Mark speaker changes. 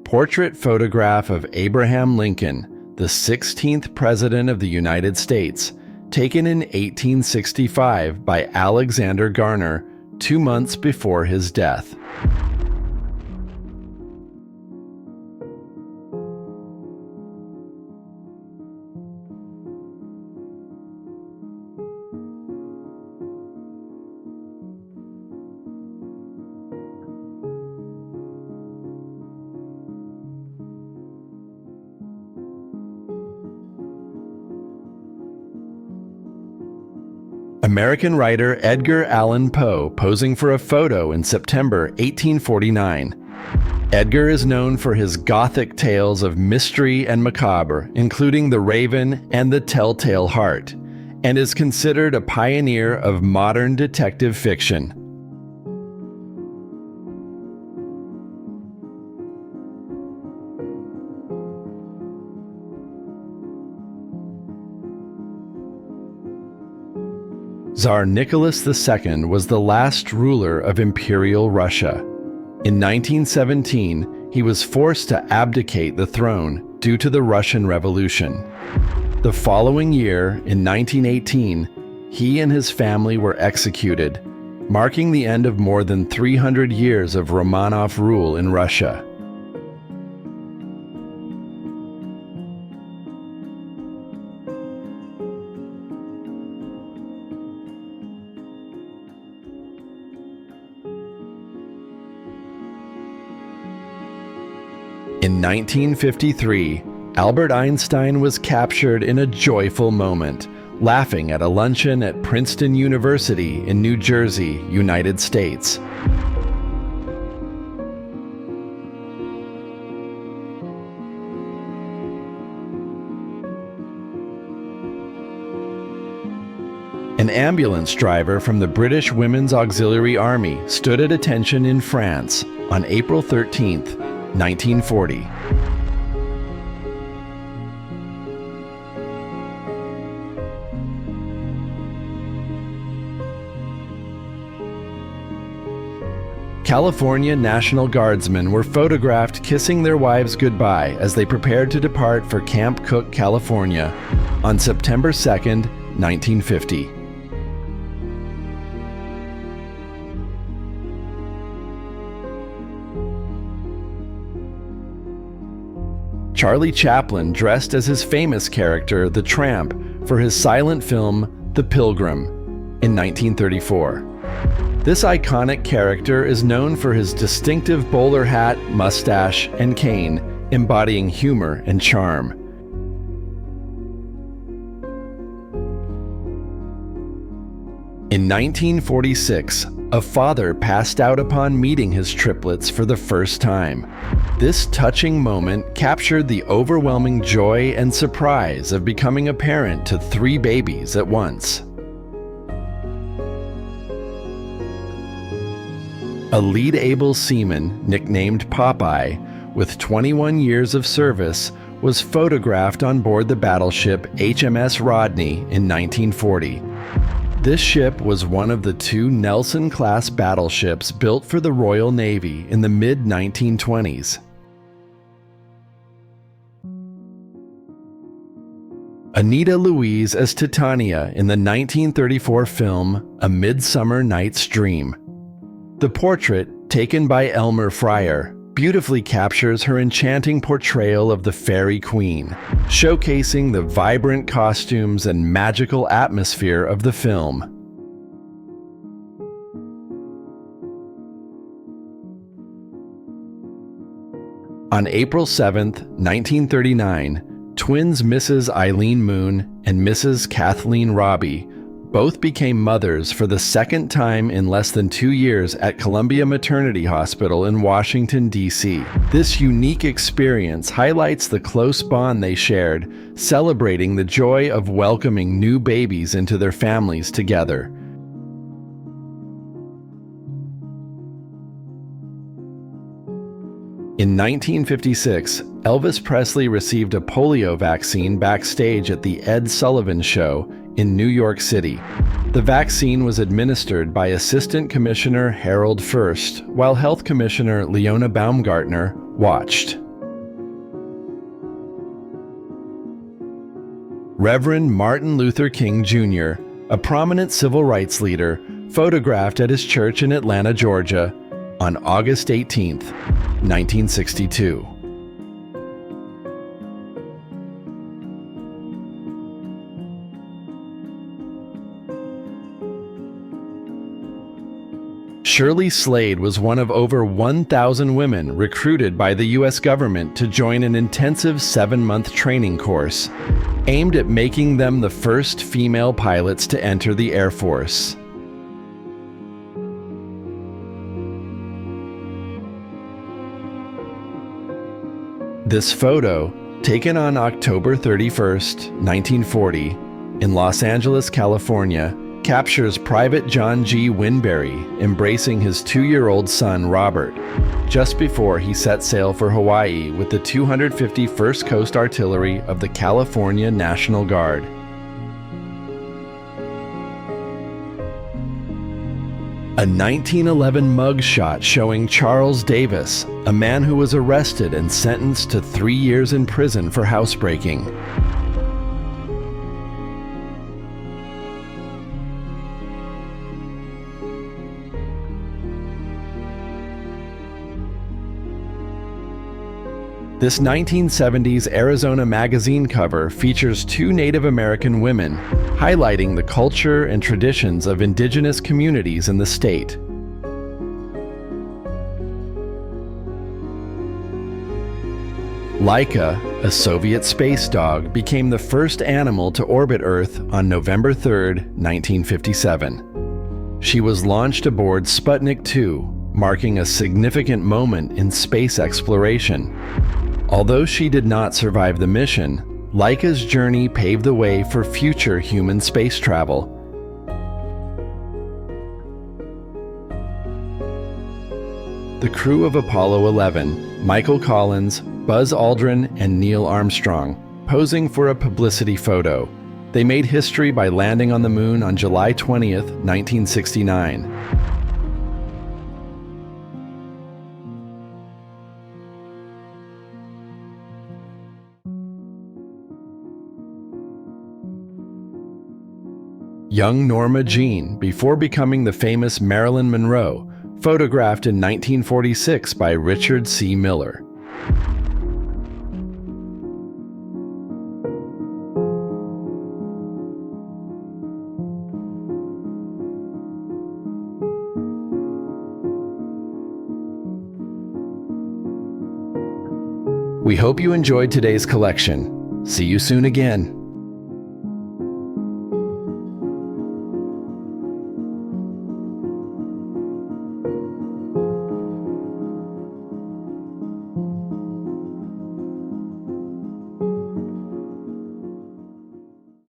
Speaker 1: portrait photograph of Abraham Lincoln, the 16th President of the United States, taken in 1865 by Alexander Garner, 2 months before his death. American writer Edgar Allan Poe posing for a photo in September 1849. Edgar is known for his Gothic tales of mystery and macabre, including The Raven and The Telltale Heart, and is considered a pioneer of modern detective fiction. Tsar Nicholas II was the last ruler of Imperial Russia. In 1917, he was forced to abdicate the throne due to the Russian Revolution. The following year, in 1918, he and his family were executed, marking the end of more than 300 years of Romanov rule in Russia. In 1953, Albert Einstein was captured in a joyful moment, laughing at a luncheon at Princeton University in New Jersey, United States. An ambulance driver from the British Women's Auxiliary Army stood at attention in France on April 13th, 1940. California National Guardsmen were photographed kissing their wives goodbye as they prepared to depart for Camp Cook, California on September 2nd, 1950. Charlie Chaplin dressed as his famous character, the Tramp, for his silent film, The Pilgrim, in 1934. This iconic character is known for his distinctive bowler hat, mustache, and cane, embodying humor and charm. In 1946, a father passed out upon meeting his triplets for the first time. This touching moment captured the overwhelming joy and surprise of becoming a parent to 3 babies at once. A lead-able seaman, nicknamed Popeye, with 21 years of service, was photographed on board the battleship HMS Rodney in 1940. This ship was one of the 2 Nelson-class battleships built for the Royal Navy in the mid-1920s. Anita Louise as Titania in the 1934 film A Midsummer Night's Dream. The portrait, taken by Elmer Fryer, beautifully captures her enchanting portrayal of the fairy queen, showcasing the vibrant costumes and magical atmosphere of the film. On April 7, 1939, twins Mrs. Eileen Moon and Mrs. Kathleen Robie both became mothers for the second time in less than 2 years at Columbia Maternity Hospital in Washington, D.C. This unique experience highlights the close bond they shared, celebrating the joy of welcoming new babies into their families together. In 1956, Elvis Presley received a polio vaccine backstage at the Ed Sullivan Show in New York City. The vaccine was administered by Assistant Commissioner Harold First, while Health Commissioner Leona Baumgartner watched. Reverend Martin Luther King Jr., a prominent civil rights leader, photographed at his church in Atlanta, Georgia, on August 18, 1962. Shirley Slade was one of over 1,000 women recruited by the U.S. government to join an intensive 7-month training course aimed at making them the first female pilots to enter the Air Force. This photo, taken on October 31, 1940, in Los Angeles, California, captures Private John G. Winbury embracing his 2-year-old son, Robert, just before he set sail for Hawaii with the 251st Coast Artillery of the California National Guard. A 1911 mugshot showing Charles Davis, a man who was arrested and sentenced to 3 years in prison for housebreaking. This 1970s Arizona magazine cover features 2 Native American women, highlighting the culture and traditions of indigenous communities in the state. Laika, a Soviet space dog, became the first animal to orbit Earth on November 3, 1957. She was launched aboard Sputnik 2, marking a significant moment in space exploration. Although she did not survive the mission, Laika's journey paved the way for future human space travel. The crew of Apollo 11, Michael Collins, Buzz Aldrin, and Neil Armstrong, posing for a publicity photo. They made history by landing on the moon on July 20, 1969. Young Norma Jeane, before becoming the famous Marilyn Monroe, photographed in 1946 by Richard C. Miller. We hope you enjoyed today's collection. See you soon again.